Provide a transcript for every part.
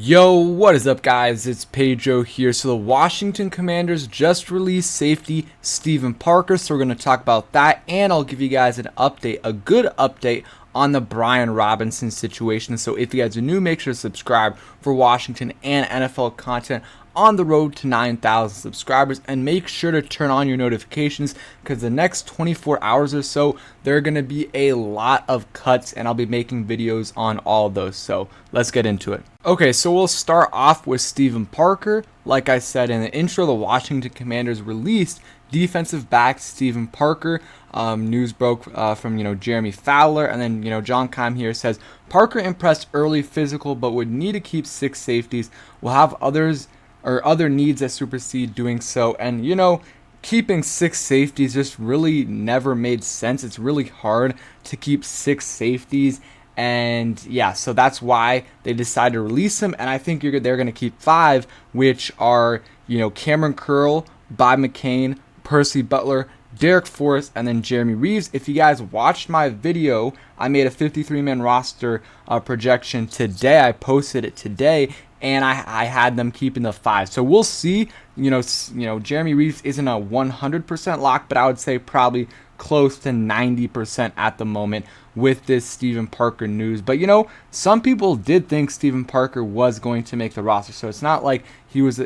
Yo, what is up, guys? It's Pedro here. So the Washington Commanders just released safety Steven Parker, so we're going to talk about that, and I'll give you guys an update, a good update on the Brian Robinson situation. So if you guys are new, make sure to subscribe for Washington and NFL content on the road to 9,000 subscribers, and make sure to turn on your notifications because the next 24 hours or so there are going to be a lot of cuts, and I'll be making videos on all of those. So let's get into it. Okay, so we'll start off with Steven Parker. Like I said in the intro, the Washington Commanders released defensive back Steven Parker. News broke from Jeremy Fowler, and then John Keim here says Parker impressed early physical, but would need to keep 6 safeties. Will have other needs that supersede doing so. And keeping 6 safeties just really never made sense. It's really hard to keep 6 safeties. And yeah, so that's why they decided to release him. And I think they're going to keep 5, which are, Cameron Curl, Bob McCain, Percy Butler, Derek Forrest, and then Jeremy Reeves. If you guys watched my video, I made a 53-man roster projection today. I posted it today, and I had them keeping the 5. So we'll see. Jeremy Reeves isn't a 100% lock, but I would say probably close to 90% at the moment with this Steven Parker news. But some people did think Steven Parker was going to make the roster, so it's not like he was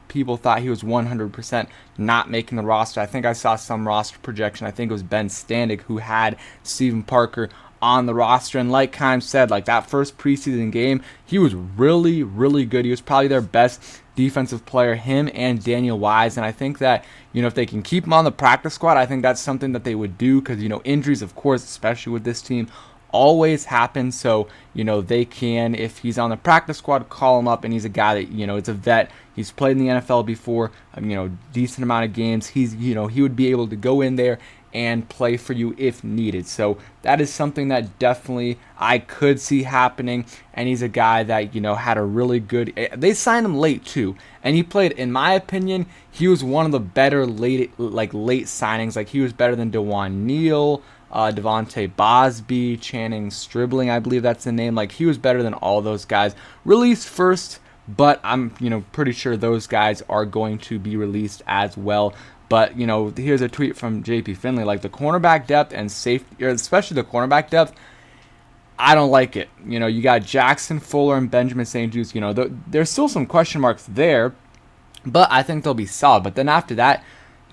people thought he was 100% not making the roster. I think I saw some roster projection. I think it was Ben Standig who had Steven Parker on the roster. And like Keim said, like that first preseason game, he was really, really good. He was probably their best defensive player, him and Daniel Wise. And I think that, if they can keep him on the practice squad, I think that's something that they would do because, injuries, of course, especially with this team, always happen. So they can, if he's on the practice squad, call him up, and he's a guy that it's a vet. He's played in the NFL before, decent amount of games. He's he would be able to go in there and play for you if needed. So that is something that definitely I could see happening. And he's a guy that had a really good. They signed him late too, and he played. In my opinion, he was one of the better late signings. Like he was better than DeJuan Neal, Devontae Bosby, Channing Stribling, I believe that's the name. Like he was better than all those guys. Released first, but I'm pretty sure those guys are going to be released as well. But here's a tweet from JP Finley, like the cornerback depth and safety, especially the cornerback depth, I don't like it. You got Jackson Fuller and Benjamin St. Juste. There's still some question marks there, but I think they'll be solid. But then after that,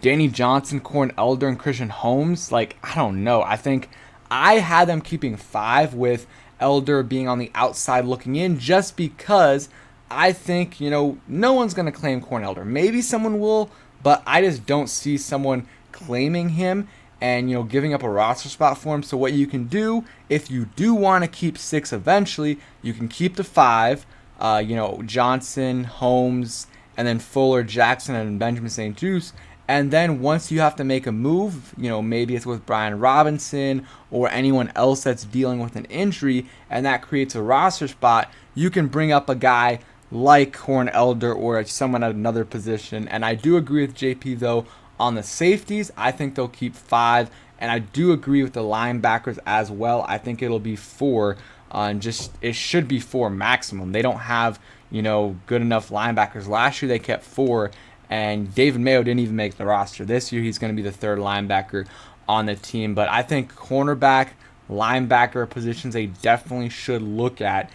Danny Johnson, Corn Elder, and Christian Holmes, like, I don't know. I think I had them keeping 5 with Elder being on the outside looking in just because I think, no one's going to claim Corn Elder. Maybe someone will, but I just don't see someone claiming him and, giving up a roster spot for him. So what you can do, if you do want to keep 6 eventually, you can keep the 5, Johnson, Holmes, and then Fuller, Jackson, and Benjamin St. Juste. And then once you have to make a move, maybe it's with Brian Robinson or anyone else that's dealing with an injury, and that creates a roster spot, you can bring up a guy like Corn Elder or someone at another position. And I do agree with JP, though, on the safeties. I think they'll keep 5, and I do agree with the linebackers as well. I think it'll be 4, it should be 4 maximum. They don't have, good enough linebackers. Last year they kept 4, and David Mayo didn't even make the roster. This year he's going to be the 3rd linebacker on the team. But I think cornerback, linebacker positions they definitely should look at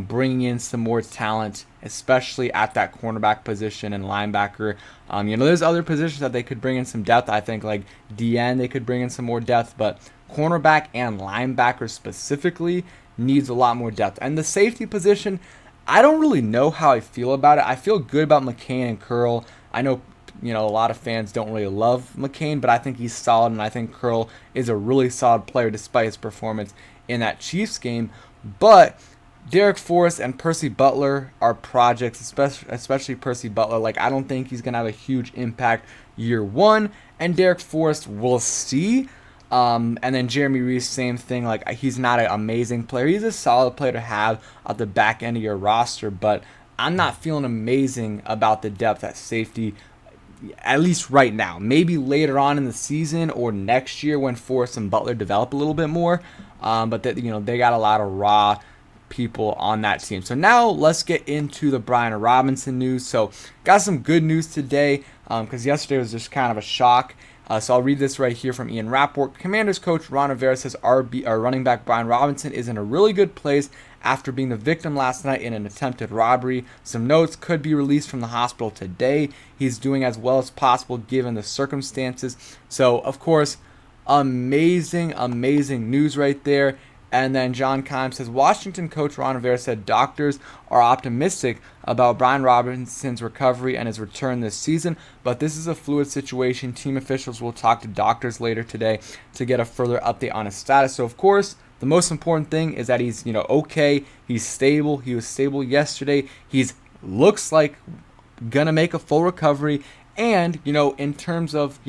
bringing in some more talent, especially at that cornerback position and linebacker. There's other positions that they could bring in some depth. I think like DN they could bring in some more depth, but cornerback and linebacker specifically needs a lot more depth. And the safety position, I don't really know how I feel about it. I feel good about McCain and Curl. I know a lot of fans don't really love McCain, but I think he's solid, and I think Curl is a really solid player despite his performance in that Chiefs game. But Derek Forrest and Percy Butler are projects, especially Percy Butler. Like, I don't think he's going to have a huge impact year 1. And Derek Forrest, we'll see. And then Jeremy Reeves, same thing. Like, he's not an amazing player. He's a solid player to have at the back end of your roster. But I'm not feeling amazing about the depth at safety, at least right now. Maybe later on in the season or next year when Forrest and Butler develop a little bit more. But they got a lot of raw people on that team. So now let's get into the Brian Robinson news. So got some good news today because yesterday was just kind of a shock. So I'll read this right here from Ian Rappaport. Commanders coach Ron Rivera says our running back Brian Robinson is in a really good place after being the victim last night in an attempted robbery. Some notes: could be released from the hospital today. He's doing as well as possible given the circumstances. So, of course, amazing news right there. And then John Keim says, Washington coach Ron Rivera said doctors are optimistic about Brian Robinson's recovery and his return this season, but this is a fluid situation. Team officials will talk to doctors later today to get a further update on his status. So, of course, the most important thing is that he's, okay. He's stable. He was stable yesterday. He's looks like gonna make a full recovery. And, in terms of,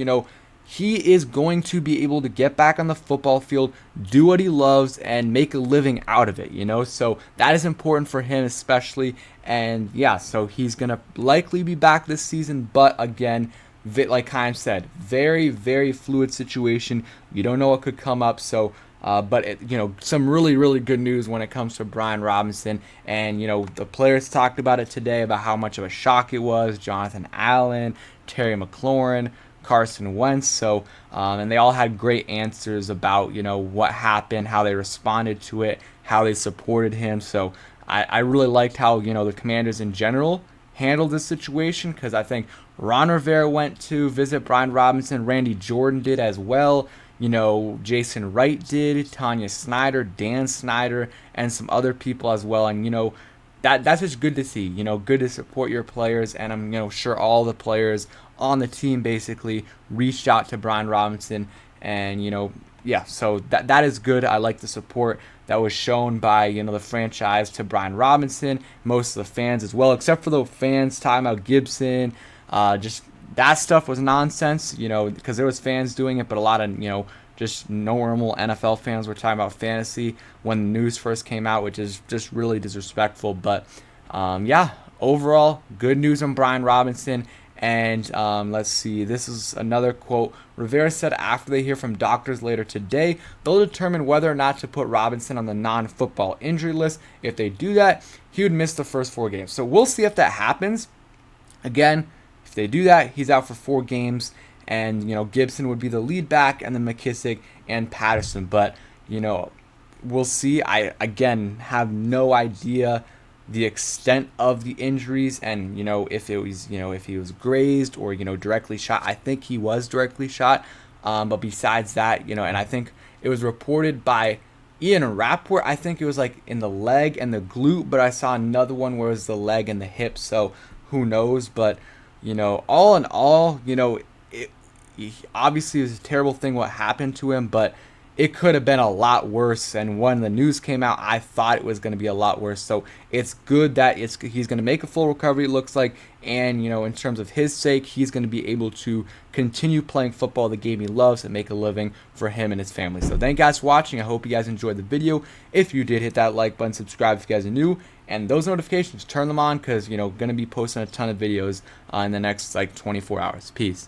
he is going to be able to get back on the football field, do what he loves, and make a living out of it, So that is important for him especially. And, yeah, so he's going to likely be back this season. But, again, like Keim said, very, very fluid situation. You don't know what could come up. So, some really, really good news when it comes to Brian Robinson. And, the players talked about it today about how much of a shock it was. Jonathan Allen, Terry McLaurin, Carson Wentz. So, and they all had great answers about, what happened, how they responded to it, how they supported him. So I really liked how, the Commanders in general handled this situation, because I think Ron Rivera went to visit Brian Robinson. Randy Jordan did as well. Jason Wright did, Tanya Snyder, Dan Snyder, and some other people as well. And, that's just good to see, good to support your players. And I'm, sure all the players on the team basically reached out to Brian Robinson. And, so that is good. I like the support that was shown by, the franchise to Brian Robinson, most of the fans as well, except for the fans talking about Gibson. Just that stuff was nonsense, because there was fans doing it, but a lot of, just normal NFL fans were talking about fantasy when the news first came out, which is just really disrespectful. But, overall, good news on Brian Robinson. And let's see, this is another quote. Rivera said after they hear from doctors later today, they'll determine whether or not to put Robinson on the non-football injury list. If they do that, he would miss the first 4 games. So we'll see if that happens. Again, if they do that, he's out for 4 games. And, Gibson would be the lead back, and then McKissick and Patterson. But, we'll see. I, again, have no idea the extent of the injuries and, if it was, if he was grazed or, directly shot. I think he was directly shot. But besides that, and I think it was reported by Ian Rappaport. I think it was like in the leg and the glute, but I saw another one where it was the leg and the hip. So who knows? But, all in all, obviously it was a terrible thing what happened to him, but it could have been a lot worse. And when the news came out, I thought it was going to be a lot worse. So it's good that he's going to make a full recovery, it looks like. And, in terms of his sake, he's going to be able to continue playing football the game he loves and make a living for him and his family. So thank you guys for watching. I hope you guys enjoyed the video. If you did, hit that like button, subscribe if you guys are new. And those notifications, turn them on because, going to be posting a ton of videos in the next 24 hours. Peace.